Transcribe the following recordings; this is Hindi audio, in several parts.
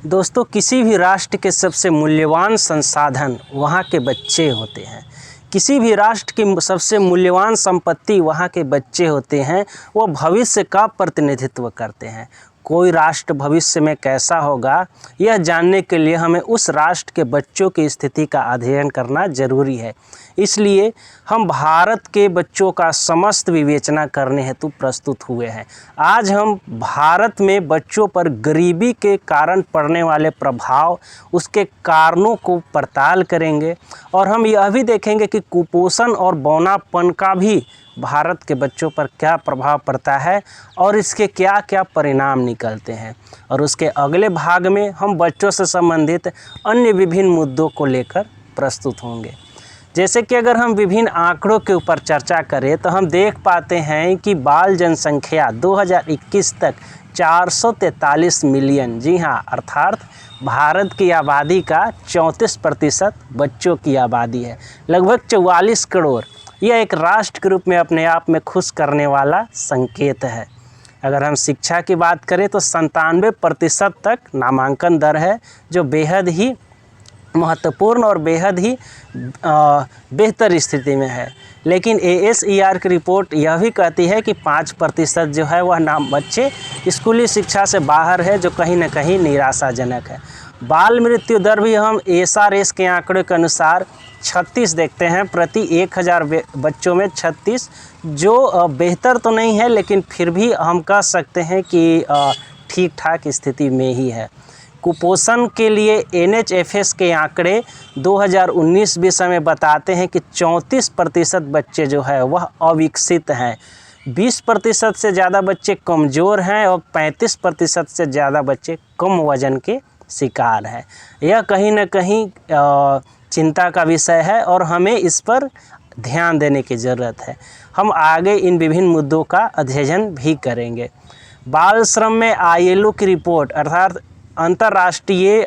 दोस्तों, किसी भी राष्ट्र के सबसे मूल्यवान संसाधन वहाँ के बच्चे होते हैं। किसी भी राष्ट्र की सबसे मूल्यवान संपत्ति वहाँ के बच्चे होते हैं। वो भविष्य का प्रतिनिधित्व करते हैं। कोई राष्ट्र भविष्य में कैसा होगा, यह जानने के लिए हमें उस राष्ट्र के बच्चों की स्थिति का अध्ययन करना ज़रूरी है। इसलिए हम भारत के बच्चों का समस्त विवेचना करने हेतु प्रस्तुत हुए हैं। आज हम भारत में बच्चों पर गरीबी के कारण पड़ने वाले प्रभाव, उसके कारणों को पड़ताल करेंगे और हम यह भी देखेंगे कि कुपोषण और बौनापन का भी भारत के बच्चों पर क्या प्रभाव पड़ता है और इसके क्या क्या परिणाम निकलते हैं। और उसके अगले भाग में हम बच्चों से संबंधित अन्य विभिन्न मुद्दों को लेकर प्रस्तुत होंगे। जैसे कि अगर हम विभिन्न आंकड़ों के ऊपर चर्चा करें तो हम देख पाते हैं कि बाल जनसंख्या 2021 तक 443 मिलियन, जी हाँ, अर्थात भारत की आबादी का 34% बच्चों की आबादी है, लगभग 44 करोड़। यह एक राष्ट्र के रूप में अपने आप में खुश करने वाला संकेत है। अगर हम शिक्षा की बात करें तो 97% तक नामांकन दर है, जो बेहद ही महत्वपूर्ण और बेहद ही बेहतर स्थिति में है। लेकिन ASER की रिपोर्ट यह भी कहती है कि 5% जो है वह बच्चे स्कूली शिक्षा से बाहर है, जो कहीं ना कहीं निराशाजनक है। बाल मृत्यु दर भी हम SRS के आंकड़े के अनुसार 36 देखते हैं, प्रति 1000 बच्चों में 36, जो बेहतर तो नहीं है, लेकिन फिर भी हम कह सकते हैं कि ठीक ठाक स्थिति में ही है। कुपोषण के लिए NHFS के आंकड़े 2019-20 में बताते हैं कि 34% बच्चे जो है वह अविकसित हैं, 20% से ज़्यादा बच्चे कमज़ोर हैं और 35% से ज़्यादा बच्चे कम वज़न के शिकार हैं। यह कहीं ना कहीं चिंता का विषय है और हमें इस पर ध्यान देने की ज़रूरत है। हम आगे इन विभिन्न मुद्दों का अध्ययन भी करेंगे। बाल श्रम में ILO की रिपोर्ट, अर्थात अंतर्राष्ट्रीय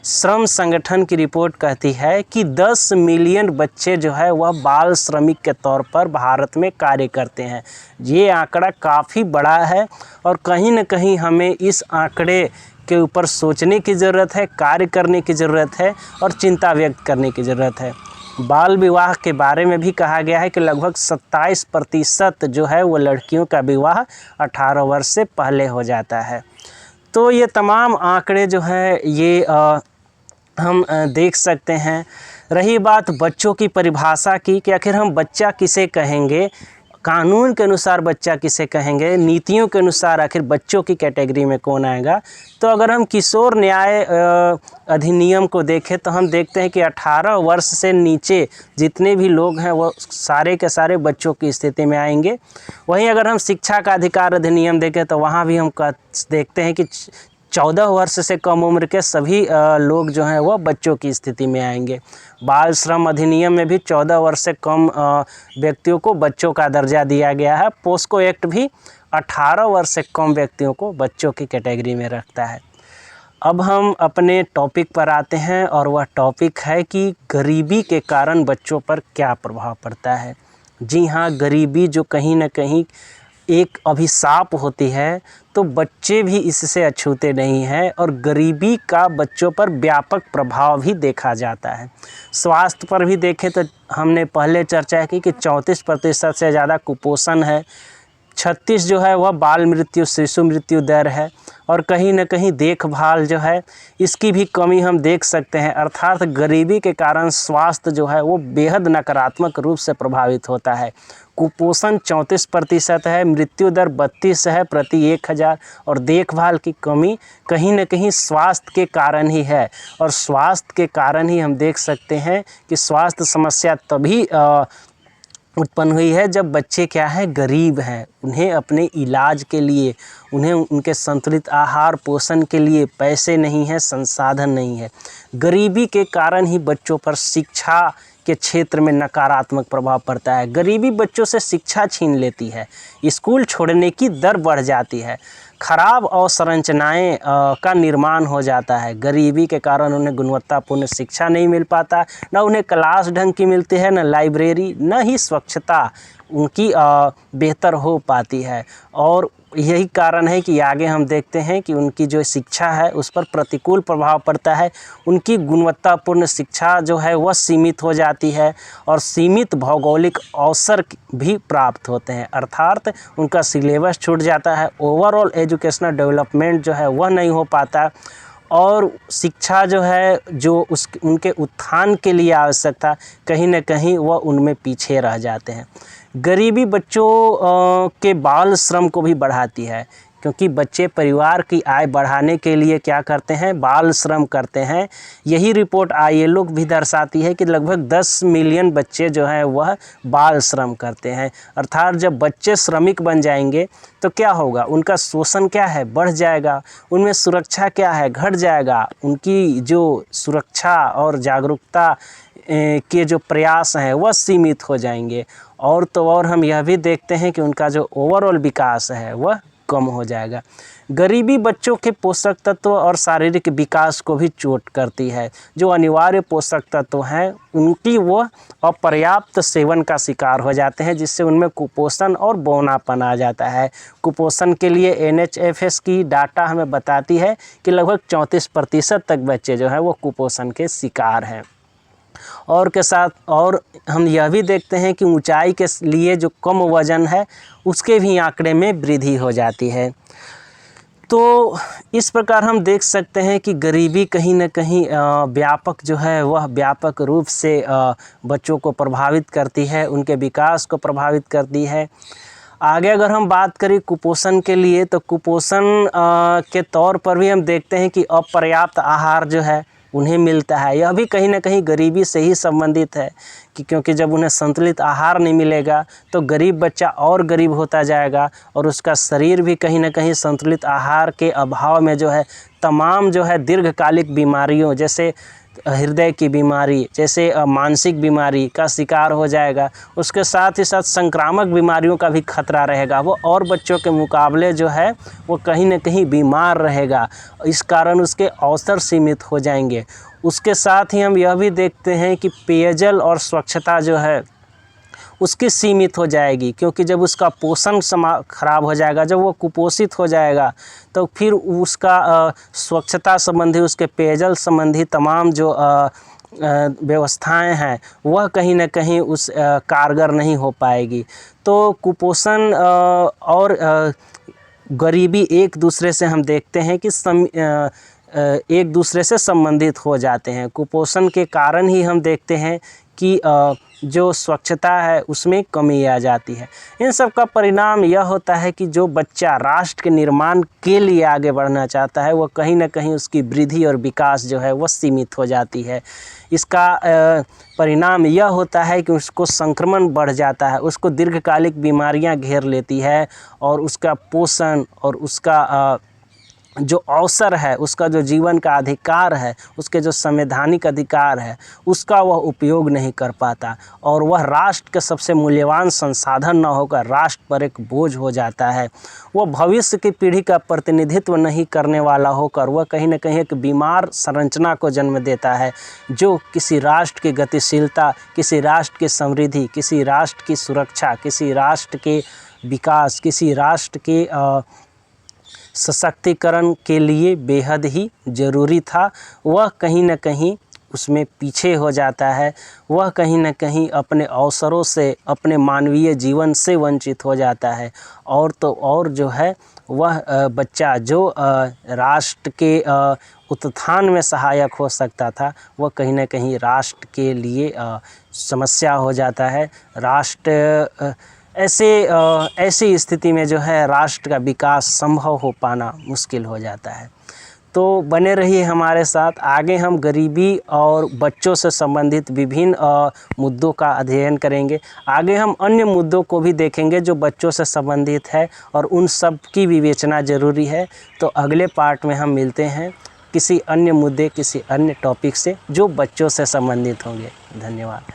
श्रम संगठन की रिपोर्ट कहती है कि 10 मिलियन बच्चे जो है वह बाल श्रमिक के तौर पर भारत में कार्य करते हैं। ये आंकड़ा काफ़ी बड़ा है और कहीं ना कहीं हमें इस आंकड़े के ऊपर सोचने की ज़रूरत है, कार्य करने की ज़रूरत है और चिंता व्यक्त करने की ज़रूरत है। बाल विवाह के बारे में भी कहा गया है कि लगभग 27% जो है वो लड़कियों का विवाह 18 वर्ष से पहले हो जाता है। तो ये तमाम आंकड़े जो है ये हम देख सकते हैं। रही बात बच्चों की परिभाषा की कि आखिर हम बच्चा किसे कहेंगे, कानून के अनुसार बच्चा किसे कहेंगे, नीतियों के अनुसार आखिर बच्चों की कैटेगरी में कौन आएगा। तो अगर हम किशोर न्याय अधिनियम को देखें तो हम देखते हैं कि 18 वर्ष से नीचे जितने भी लोग हैं वो सारे के सारे बच्चों की स्थिति में आएंगे। वहीं अगर हम शिक्षा का अधिकार अधिनियम देखें तो वहाँ भी हम देखते हैं कि 14 वर्ष से कम उम्र के सभी लोग जो हैं वो बच्चों की स्थिति में आएंगे। बाल श्रम अधिनियम में भी 14 वर्ष से कम व्यक्तियों को बच्चों का दर्जा दिया गया है। पोस्को एक्ट भी 18 वर्ष से कम व्यक्तियों को बच्चों की कैटेगरी में रखता है। अब हम अपने टॉपिक पर आते हैं और वह टॉपिक है कि गरीबी के कारण बच्चों पर क्या प्रभाव पड़ता है। जी हाँ, गरीबी जो कहीं ना कहीं एक अभिशाप होती है, तो बच्चे भी इससे अछूते नहीं हैं और गरीबी का बच्चों पर व्यापक प्रभाव भी देखा जाता है। स्वास्थ्य पर भी देखें तो हमने पहले चर्चा की कि 34% से ज़्यादा कुपोषण है, 36 जो है वह बाल मृत्यु, शिशु मृत्यु दर है और कहीं ना कहीं देखभाल जो है इसकी भी कमी हम देख सकते हैं। अर्थात गरीबी के कारण स्वास्थ्य जो है वो बेहद नकारात्मक रूप से प्रभावित होता है। कुपोषण 34% है, मृत्यु दर 32 है प्रति 1000 और देखभाल की कमी कहीं ना कहीं स्वास्थ्य के कारण ही है। और स्वास्थ्य के कारण ही हम देख सकते हैं कि स्वास्थ्य समस्या तभी उत्पन्न हुई है जब बच्चे क्या है, गरीब हैं। उन्हें अपने इलाज के लिए, उन्हें उनके संतुलित आहार पोषण के लिए पैसे नहीं है, संसाधन नहीं है। गरीबी के कारण ही बच्चों पर शिक्षा के क्षेत्र में नकारात्मक प्रभाव पड़ता है। गरीबी बच्चों से शिक्षा छीन लेती है, स्कूल छोड़ने की दर बढ़ जाती है, खराब अवसंरचनाएं का निर्माण हो जाता है। गरीबी के कारण उन्हें गुणवत्तापूर्ण शिक्षा नहीं मिल पाता, न उन्हें क्लास ढंग की मिलती है, न लाइब्रेरी, न ही स्वच्छता उनकी बेहतर हो पाती है। और यही कारण है कि आगे हम देखते हैं कि उनकी जो शिक्षा है उस पर प्रतिकूल प्रभाव पड़ता है। उनकी गुणवत्तापूर्ण शिक्षा जो है वह सीमित हो जाती है और सीमित भौगोलिक अवसर भी प्राप्त होते हैं, अर्थात उनका सिलेबस छूट जाता है। ओवरऑल एजुकेशनल डेवलपमेंट जो है वह नहीं हो पाता और शिक्षा जो है जो उनके उत्थान के लिए आवश्यक था, कहीं न कहीं वह उनमें पीछे रह जाते हैं। गरीबी बच्चों के बाल श्रम को भी बढ़ाती है, क्योंकि बच्चे परिवार की आय बढ़ाने के लिए क्या करते हैं, बाल श्रम करते हैं। यही रिपोर्ट ILO भी दर्शाती है कि लगभग 10 मिलियन बच्चे जो हैं वह बाल श्रम करते हैं। अर्थात जब बच्चे श्रमिक बन जाएंगे तो क्या होगा, उनका शोषण क्या है, बढ़ जाएगा, उनमें सुरक्षा क्या है, घट जाएगा। उनकी जो सुरक्षा और जागरूकता के जो प्रयास हैं वह सीमित हो जाएंगे। और तो और हम यह भी देखते हैं कि उनका जो ओवरऑल विकास है वह कम हो जाएगा। गरीबी बच्चों के पोषक तत्व और शारीरिक विकास को भी चोट करती है। जो अनिवार्य पोषक तत्व हैं उनकी वो अपर्याप्त सेवन का शिकार हो जाते हैं, जिससे उनमें कुपोषण और बौनापन आ जाता है। कुपोषण के लिए NHFS की डाटा हमें बताती है कि लगभग 34% तक बच्चे जो हैं वो कुपोषण के शिकार हैं। और के साथ और हम यह भी देखते हैं कि ऊंचाई के लिए जो कम वज़न है उसके भी आंकड़े में वृद्धि हो जाती है। तो इस प्रकार हम देख सकते हैं कि गरीबी कहीं न कहीं व्यापक जो है वह व्यापक रूप से बच्चों को प्रभावित करती है, उनके विकास को प्रभावित करती है। आगे अगर हम बात करें कुपोषण के लिए, तो कुपोषण के तौर पर भी हम देखते हैं कि अपर्याप्त आहार जो है उन्हें मिलता है। यह भी कहीं ना कहीं गरीबी से ही संबंधित है कि क्योंकि जब उन्हें संतुलित आहार नहीं मिलेगा तो गरीब बच्चा और गरीब होता जाएगा और उसका शरीर भी कहीं ना कहीं संतुलित आहार के अभाव में जो है तमाम जो है दीर्घकालिक बीमारियों जैसे हृदय की बीमारी, जैसे मानसिक बीमारी का शिकार हो जाएगा। उसके साथ ही साथ संक्रामक बीमारियों का भी खतरा रहेगा। वो और बच्चों के मुकाबले जो है वो कहीं न कहीं बीमार रहेगा, इस कारण उसके अवसर सीमित हो जाएंगे। उसके साथ ही हम यह भी देखते हैं कि पेयजल और स्वच्छता जो है उसकी सीमित हो जाएगी, क्योंकि जब उसका पोषण खराब हो जाएगा, जब वो कुपोषित हो जाएगा तो फिर उसका स्वच्छता संबंधी, उसके पेयजल संबंधी तमाम जो व्यवस्थाएं हैं वह कहीं ना कहीं उस कारगर नहीं हो पाएगी। तो कुपोषण और गरीबी एक दूसरे से हम देखते हैं कि एक दूसरे से संबंधित हो जाते हैं। कुपोषण के कारण ही हम देखते हैं कि जो स्वच्छता है उसमें कमी आ जाती है। इन सब का परिणाम यह होता है कि जो बच्चा राष्ट्र के निर्माण के लिए आगे बढ़ना चाहता है वह कहीं ना कहीं उसकी वृद्धि और विकास जो है वह सीमित हो जाती है। इसका परिणाम यह होता है कि उसको संक्रमण बढ़ जाता है, उसको दीर्घकालिक बीमारियां घेर लेती है और उसका पोषण और उसका जो अवसर है, उसका जो जीवन का अधिकार है, उसके जो संवैधानिक अधिकार है उसका वह उपयोग नहीं कर पाता और वह राष्ट्र के सबसे मूल्यवान संसाधन न होकर राष्ट्र पर एक बोझ हो जाता है। वह भविष्य की पीढ़ी का प्रतिनिधित्व नहीं करने वाला होकर वह कहीं न कहीं एक बीमार संरचना को जन्म देता है, जो किसी राष्ट्र की गतिशीलता, किसी राष्ट्र की समृद्धि, किसी राष्ट्र की सुरक्षा, किसी राष्ट्र के विकास, किसी राष्ट्र के सशक्तिकरण के लिए बेहद ही ज़रूरी था। वह कहीं न कहीं उसमें पीछे हो जाता है, वह कहीं न कहीं अपने अवसरों से, अपने मानवीय जीवन से वंचित हो जाता है। और तो और जो है वह बच्चा जो राष्ट्र के उत्थान में सहायक हो सकता था वह कहीं न कहीं राष्ट्र के लिए समस्या हो जाता है। राष्ट्र ऐसी स्थिति में जो है राष्ट्र का विकास संभव हो पाना मुश्किल हो जाता है। तो बने रहिए हमारे साथ, आगे हम गरीबी और बच्चों से संबंधित विभिन्न मुद्दों का अध्ययन करेंगे। आगे हम अन्य मुद्दों को भी देखेंगे जो बच्चों से संबंधित है और उन सब की विवेचना ज़रूरी है। तो अगले पार्ट में हम मिलते हैं किसी अन्य मुद्दे, किसी अन्य टॉपिक से जो बच्चों से संबंधित होंगे। धन्यवाद।